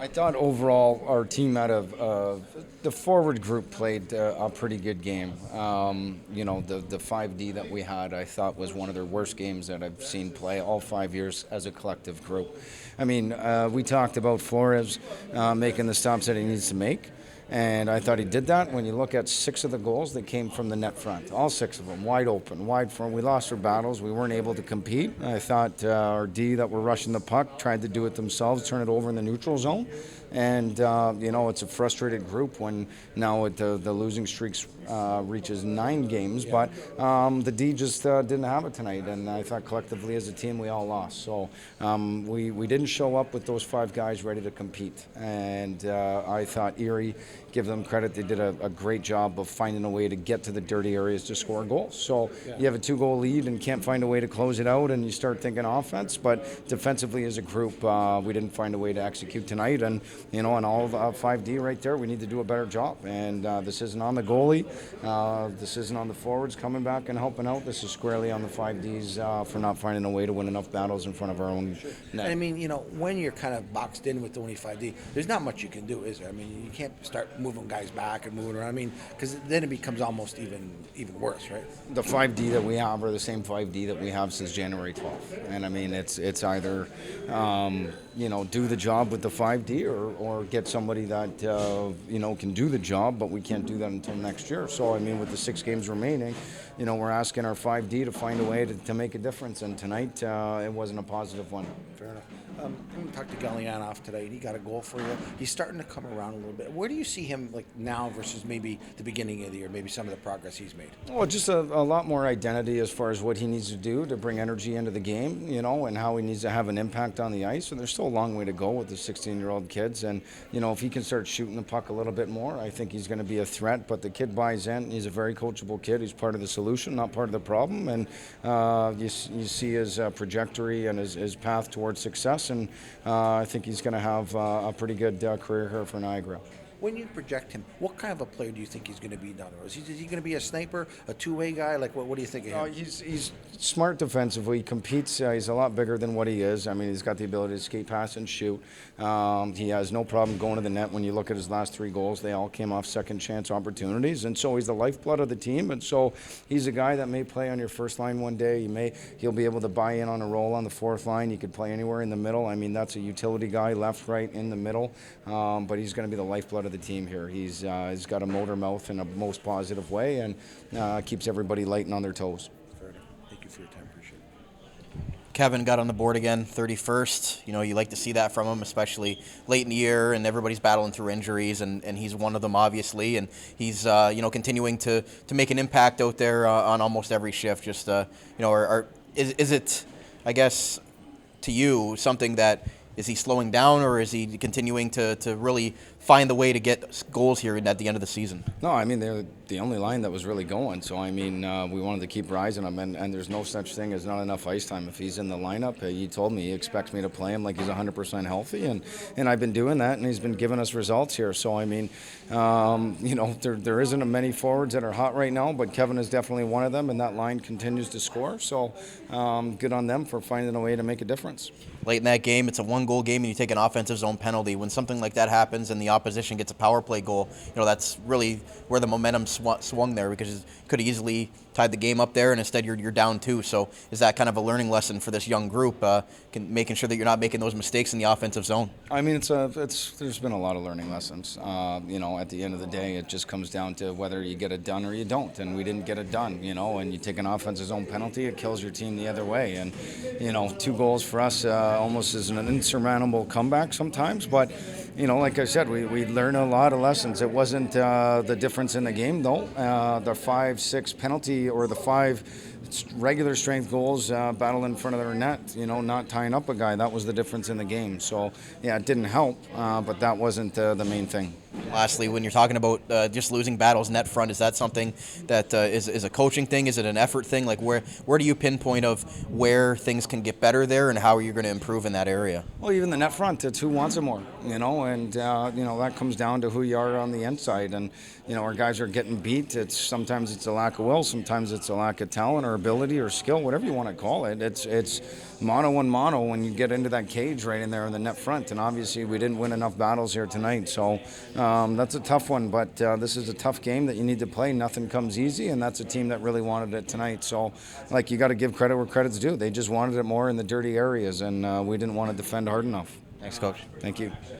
I thought overall our team out of the forward group played a pretty good game. The 5D that we had, I thought was one of their worst games that I've seen play all 5 years as a collective group. I mean, we talked about Flores making the stops that he needs to make. And I thought he did that. When you look at 6 of the goals, they came from the net front. All 6 of them, wide open, wide front. We lost our battles. We weren't able to compete. I thought our D that were rushing the puck tried to do it themselves, turn it over in the neutral zone. And, it's a frustrated group when now the losing streaks reaches 9 games. But the D just didn't have it tonight. And I thought collectively as a team we all lost. So we didn't show up with those 5 guys ready to compete. And I thought Erie, give them credit, they did a great job of finding a way to get to the dirty areas to score goals. So you have a 2-goal lead and can't find a way to close it out, and you start thinking offense. But defensively as a group, we didn't find a way to execute tonight. And, on all of 5D right there, we need to do a better job. And this isn't on the goalie. This isn't on the forwards coming back and helping out. This is squarely on the 5Ds for not finding a way to win enough battles in front of our own net. I mean, when you're kind of boxed in with only 5D, there's not much you can do, is there? I mean, you can't start moving guys back and moving around. I mean, because then it becomes almost even worse, right? The 5D that we have are the same 5D that we have since January 12th. And I mean, it's either, do the job with the 5D or get somebody that, can do the job, but we can't do that until next year. So, I mean, with the 6 games remaining, we're asking our 5D to find a way to make a difference. And tonight, it wasn't a positive one. Fair enough. I'm going to talk to Gallianoff today. He got a goal for you. He's starting to come around a little bit. Where do you see him now versus maybe the beginning of the year, maybe some of the progress he's made? Well, just a lot more identity as far as what he needs to do to bring energy into the game, and how he needs to have an impact on the ice. And there's still a long way to go with the 16-year-old kids. And, if he can start shooting the puck a little bit more, I think he's going to be a threat. But the kid buys in. He's a very coachable kid. He's part of the solution, not part of the problem. And you see his trajectory and his path towards success. And I think he's going to have a pretty good career here for Niagara. When you project him, what kind of a player do you think he's going to be down the road? Is he going to be a sniper, a two-way guy? What do you think of him? He's smart defensively. He competes. He's a lot bigger than what he is. I mean, he's got the ability to skate, pass, and shoot. He has no problem going to the net. When you look at his last 3 goals, they all came off second-chance opportunities. And so he's the lifeblood of the team. And so he's a guy that may play on your first line one day. He'll be able to buy in on a role on the 4th line. He could play anywhere in the middle. I mean, that's a utility guy, left, right, in the middle. But he's going to be the lifeblood of the team here. He's got a motor mouth in a most positive way and keeps everybody light and on their toes. Fair enough. Thank you for your time. Appreciate it. Kevin got on the board again, 31st. You like to see that from him, especially late in the year, and everybody's battling through injuries, and he's one of them, obviously. And he's, continuing to make an impact out there on almost every shift. Just, is it, I guess, to you, something that is he slowing down, or is he continuing to really find the way to get goals here at the end of the season? No, I mean, they're the only line that was really going. So, I mean, we wanted to keep rising him, and there's no such thing as not enough ice time. If he's in the lineup, he told me he expects me to play him like he's 100% healthy, and I've been doing that, and he's been giving us results here. So, I mean, there isn't many forwards that are hot right now, but Kevin is definitely one of them, and that line continues to score. So, good on them for finding a way to make a difference. Late in that game, it's a 1-goal game, and you take an offensive zone penalty. When something like that happens and the opposition gets a power play goal, that's really where the momentum swung there, because it could have easily tied the game up there, and instead you're down 2. So is that kind of a learning lesson for this young group, making sure that you're not making those mistakes in the offensive zone? I mean, there's been a lot of learning lessons. At the end of the day, it just comes down to whether you get it done or you don't, and we didn't get it done. And you take an offensive zone penalty, it kills your team the other way. And 2 goals for us almost is an insurmountable comeback sometimes, but like I said, we learned a lot of lessons. It wasn't the difference in the game, though. The 5-6 penalty or the 5 regular strength goals battle in front of their net, not tying up a guy. That was the difference in the game. So, yeah, it didn't help, but that wasn't the main thing. Lastly, when you're talking about just losing battles net front, is that something that is a coaching thing? Is it an effort thing? Like, where do you pinpoint of where things can get better there, and how are you going to improve in that area? Well, even the net front, it's who wants it more, and that comes down to who you are on the inside. And, our guys are getting beat. Sometimes it's a lack of will, sometimes it's a lack of talent or ability or skill, whatever you want to call it. It's mono and mono when you get into that cage right in there in the net front. And obviously we didn't win enough battles here tonight. So that's a tough one, but this is a tough game that you need to play. Nothing comes easy, and that's a team that really wanted it tonight. So, like, you got to give credit where credit's due. They just wanted it more in the dirty areas, and we didn't want to defend hard enough. Thanks, Coach. Thank you.